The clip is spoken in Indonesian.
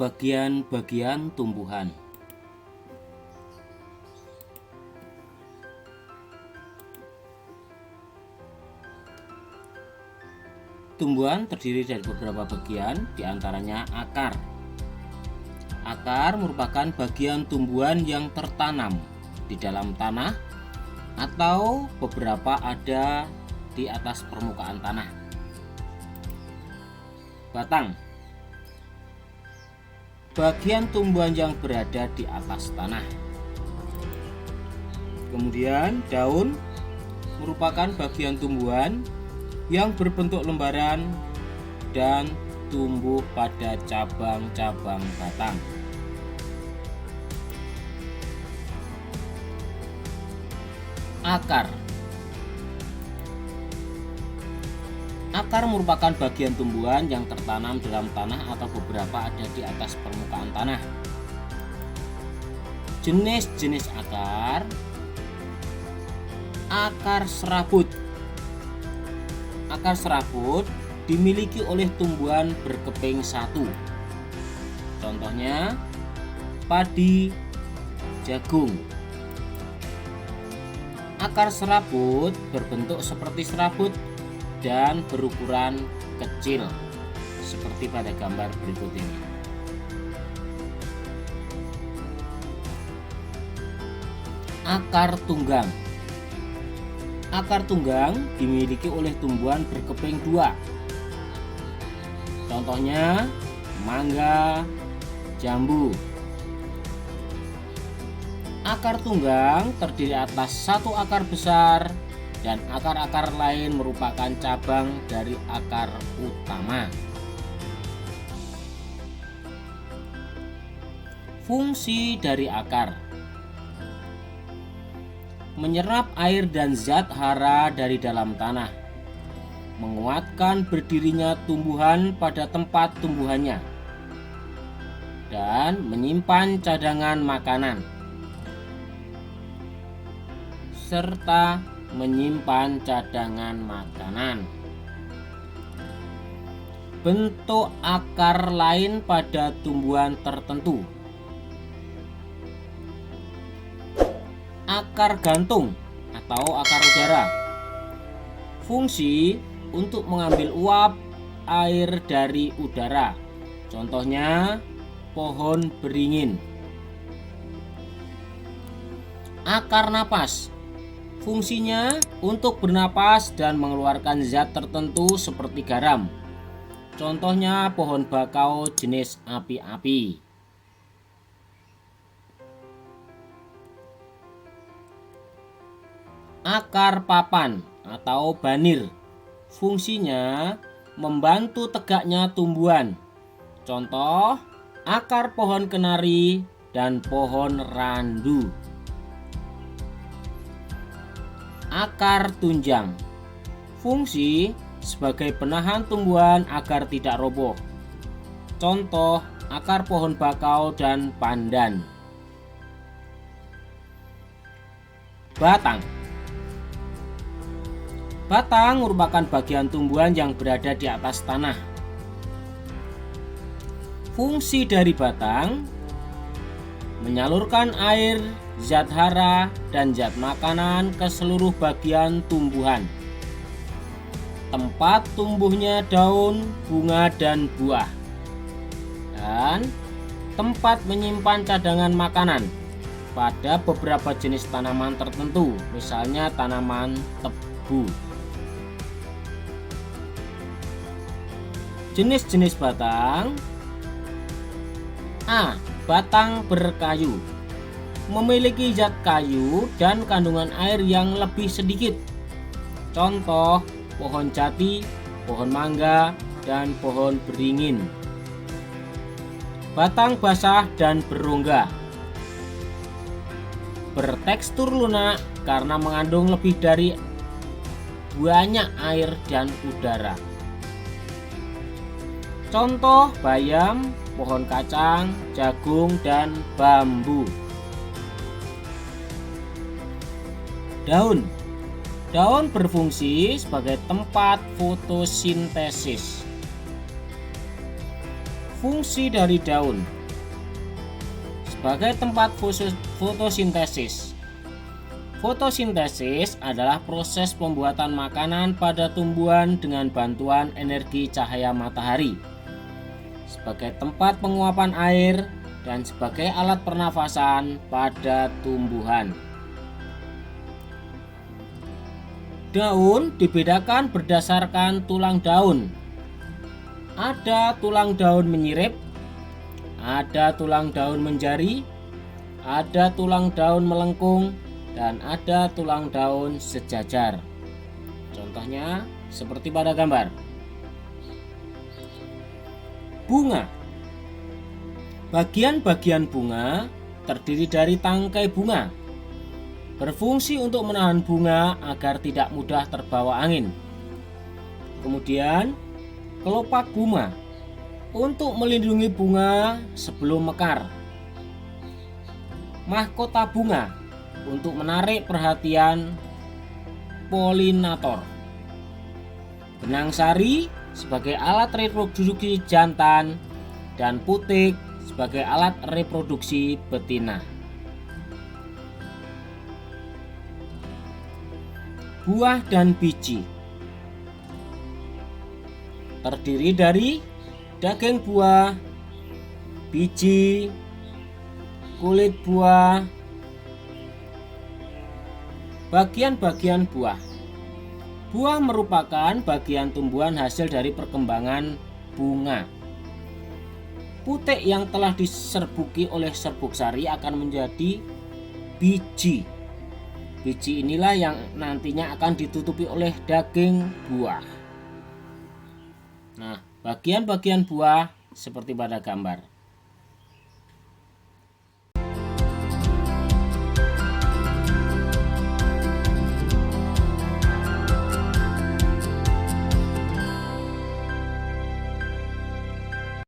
Bagian-bagian tumbuhan. Tumbuhan terdiri dari beberapa bagian, diantaranya akar. Akar merupakan bagian tumbuhan yang tertanam di dalam tanah atau beberapa ada di atas permukaan tanah. Batang, bagian tumbuhan yang berada di atas tanah. Kemudian daun merupakan bagian tumbuhan yang berbentuk lembaran dan tumbuh pada cabang-cabang batang. Akar. Akar merupakan bagian tumbuhan yang tertanam dalam tanah atau beberapa ada di atas permukaan tanah. Jenis-jenis akar. Akar serabut. Akar serabut dimiliki oleh tumbuhan berkeping satu. Contohnya padi, jagung. Akar serabut berbentuk seperti serabut dan berukuran kecil seperti pada gambar berikut ini. Akar tunggang. Akar tunggang dimiliki oleh tumbuhan berkeping dua. Contohnya mangga, jambu. Akar tunggang terdiri atas satu akar besar dan akar-akar lain merupakan cabang dari akar utama. Fungsi dari akar: menyerap air dan zat hara dari dalam tanah, menguatkan berdirinya tumbuhan pada tempat tumbuhannya, dan menyimpan cadangan makanan, serta menyimpan cadangan makanan. Bentuk akar lain pada tumbuhan tertentu. Akar gantung atau akar udara. Fungsi untuk mengambil uap air dari udara. Contohnya pohon beringin. Akar napas. Fungsinya untuk bernapas dan mengeluarkan zat tertentu seperti garam. Contohnya pohon bakau jenis api-api. Akar papan atau banir. Fungsinya membantu tegaknya tumbuhan. Contoh akar pohon kenari dan pohon randu. Akar tunjang. Fungsi sebagai penahan tumbuhan agar tidak roboh. Contoh akar pohon bakau dan pandan. Batang. Batang merupakan bagian tumbuhan yang berada di atas tanah. Fungsi dari batang: menyalurkan air, zat hara, dan zat makanan ke seluruh bagian tumbuhan. Tempat tumbuhnya daun, bunga, dan buah. Dan tempat menyimpan cadangan makanan pada beberapa jenis tanaman tertentu, misalnya tanaman tebu. Jenis-jenis batang. A. Batang berkayu. Memiliki zat kayu dan kandungan air yang lebih sedikit. Contoh pohon jati, pohon mangga, dan pohon beringin. Batang basah dan berongga. Bertekstur lunak karena mengandung lebih dari banyak air dan udara. Contoh bayam, pohon kacang, jagung, dan bambu. Daun. Daun berfungsi sebagai tempat fotosintesis. Fungsi dari daun sebagai tempat fotosintesis. Fotosintesis adalah proses pembuatan makanan pada tumbuhan dengan bantuan energi cahaya matahari, sebagai tempat penguapan air dan sebagai alat pernafasan pada tumbuhan. Daun dibedakan berdasarkan tulang daun. Ada tulang daun menyirip, ada tulang daun menjari, ada tulang daun melengkung, dan ada tulang daun sejajar. Contohnya seperti pada gambar. Bunga. Bagian-bagian bunga terdiri dari tangkai bunga, berfungsi untuk menahan bunga agar tidak mudah terbawa angin. Kemudian kelopak bunga untuk melindungi bunga sebelum mekar. Mahkota bunga untuk menarik perhatian polinator. Benang sari sebagai alat reproduksi jantan dan putik sebagai alat reproduksi betina. Buah dan biji terdiri dari daging buah, biji, kulit buah, bagian-bagian buah. Buah merupakan bagian tumbuhan hasil dari perkembangan bunga. Putik yang telah diserbuki oleh serbuk sari akan menjadi biji. Biji inilah yang nantinya akan ditutupi oleh daging buah. Nah, bagian-bagian buah seperti pada gambar.